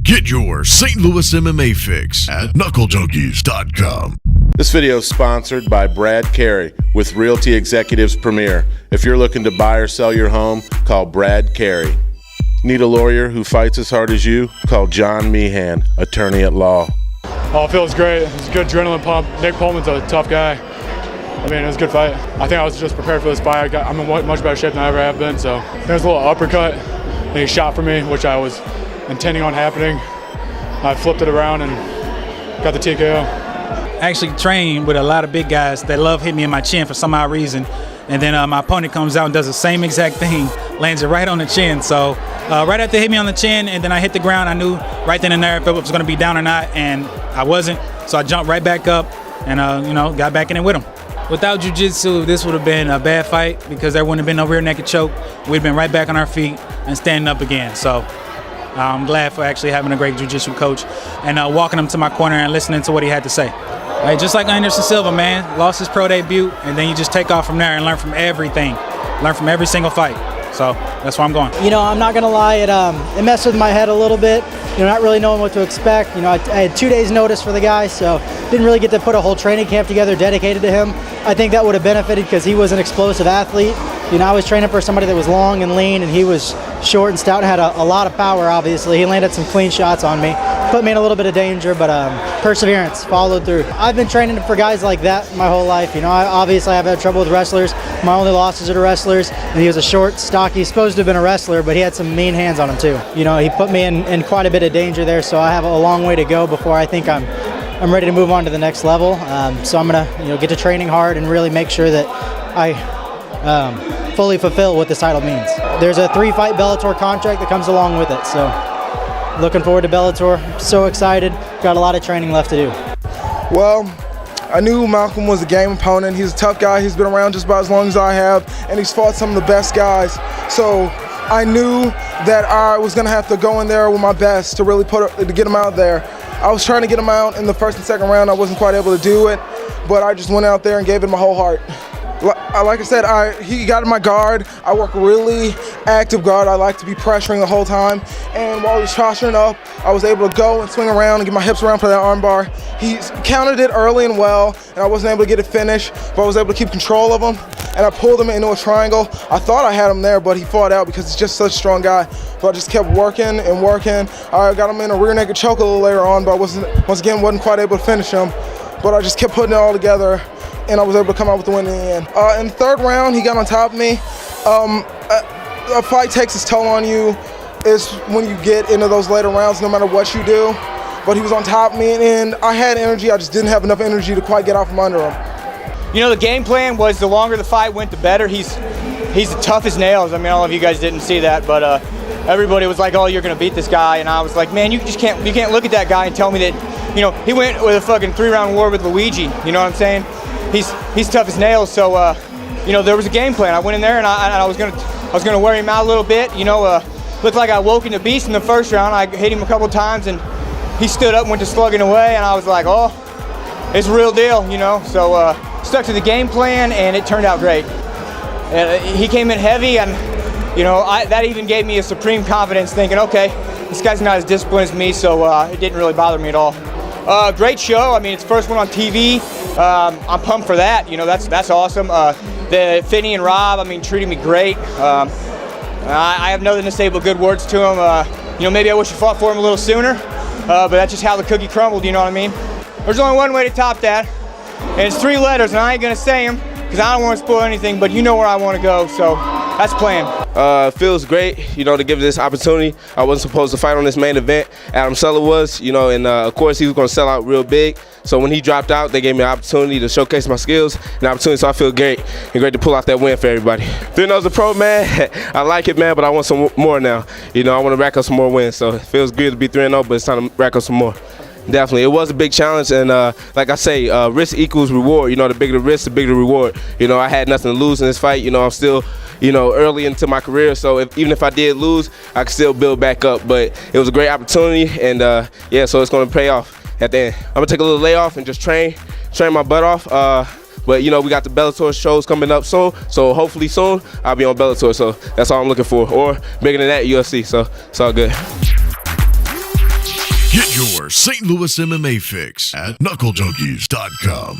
Get your St. Louis MMA fix at knucklejunkies.com. This video is sponsored by Brad Carey with Realty Executives Premier. If you're looking to buy or sell your home, call Brad Carey. Need a lawyer who fights as hard as you? Call John Meehan, attorney at law. Oh, it feels great. It's a good adrenaline pump. Nick Pullman's a tough guy. I mean, it was a good fight. I think I was just prepared for this fight. I'm in much better shape than I ever have been, so there's a little uppercut, and he shot for me, which I was intending on happening. I flipped it around and got the TKO. I actually trained with a lot of big guys that love hitting me in my chin for some odd reason. And then my opponent comes out and does the same exact thing, lands it right on the chin. So right after it hit me on the chin and then I hit the ground, I knew right then and there if it was going to be down or not, and I wasn't. So I jumped right back up and, got back in it with him. Without jiu-jitsu, this would have been a bad fight because there wouldn't have been no rear naked choke. We'd been right back on our feet and standing up again. So I'm glad for actually having a great jiu-jitsu coach and walking him to my corner and listening to what he had to say. Like, just like Anderson Silva, man, lost his pro debut, and then you just take off from there and learn from everything, learn from every single fight. So that's where I'm going. I'm not gonna lie, it messed with my head a little bit. Not really knowing what to expect. I had 2 days notice for the guy, so didn't really get to put a whole training camp together dedicated to him. I think that would have benefited because he was an explosive athlete. I was training for somebody that was long and lean, and he was short and stout and had a lot of power, obviously. He landed some clean shots on me. Put me in a little bit of danger, but perseverance, followed through. I've been training for guys like that my whole life. Obviously I've had trouble with wrestlers. My only losses are to wrestlers, and he was a short, stocky, supposed to have been a wrestler, but he had some mean hands on him too. He put me in quite a bit of danger there, so I have a long way to go before I think I'm ready to move on to the next level. So I'm gonna get to training hard and really make sure that I fully fulfill what this title means. There's a 3-fight Bellator contract that comes along with it, so looking forward to Bellator. So excited. Got a lot of training left to do. Well, I knew Malcolm was a game opponent. He's a tough guy. He's been around just about as long as I have, and he's fought some of the best guys. So I knew that I was going to have to go in there with my best to really to get him out there. I was trying to get him out in the first and second round. I wasn't quite able to do it, but I just went out there and gave it my whole heart. Like I said, he got in my guard. I work really active guard. I like to be pressuring the whole time. And while he was posturing up, I was able to go and swing around and get my hips around for that arm bar. He countered it early and well, and I wasn't able to get it finished, but I was able to keep control of him. And I pulled him into a triangle. I thought I had him there, but he fought out because he's just such a strong guy. But I just kept working and working. I got him in a rear naked choke a little later on, but I wasn't quite able to finish him. But I just kept putting it all together, and I was able to come out with the win in the end. In the third round, he got on top of me. A fight takes its toll on you. It's when you get into those later rounds, no matter what you do. But he was on top of me, and I had energy. I just didn't have enough energy to quite get out from under him. The game plan was the longer the fight went, the better. He's the tough as nails. I mean, all of you guys didn't see that, but everybody was like, "Oh, you're gonna beat this guy," and I was like, "Man, you can't look at that guy and tell me that." He went with a fucking 3-round war with Luigi. You know what I'm saying? He's tough as nails. So there was a game plan. I went in there and I was gonna wear him out a little bit. Looked like I woke in the beast in the first round. I hit him a couple times and he stood up and went to slugging away, and I was like, oh, it's a real deal. So stuck to the game plan, and it turned out great. And he came in heavy, and that even gave me a supreme confidence, thinking, okay, this guy's not as disciplined as me, so it didn't really bother me at all. Great show. I mean, it's the first one on TV. I'm pumped for that. That's awesome. The Finney and Rob, treated me great. I have nothing to say but good words to him. Maybe I wish I fought for him a little sooner, but that's just how the cookie crumbled. You know what I mean? There's only one way to top that, and it's 3 letters, and I ain't gonna say them because I don't want to spoil anything. But you know where I want to go, so that's the plan. Feels great, to give this opportunity. I wasn't supposed to fight on this main event. Adam Sella was, and of course he was going to sell out real big. So when he dropped out, they gave me an opportunity to showcase my skills and opportunity. So I feel great and great to pull out that win for everybody. 3-0 as a pro, man. I like it, man, but I want some more now. I want to rack up some more wins. So it feels good to be 3-0, but it's time to rack up some more. Definitely, it was a big challenge, and like I say, risk equals reward. The bigger the risk, the bigger the reward. I had nothing to lose in this fight. I'm still, early into my career, so even if I did lose, I could still build back up. But it was a great opportunity, and so it's going to pay off at the end. I'm gonna take a little layoff and just train my butt off. But we got the Bellator shows coming up soon, so hopefully soon I'll be on Bellator. So that's all I'm looking for, or bigger than that, UFC. So it's all good. Get your St. Louis MMA fix at knucklejunkies.com.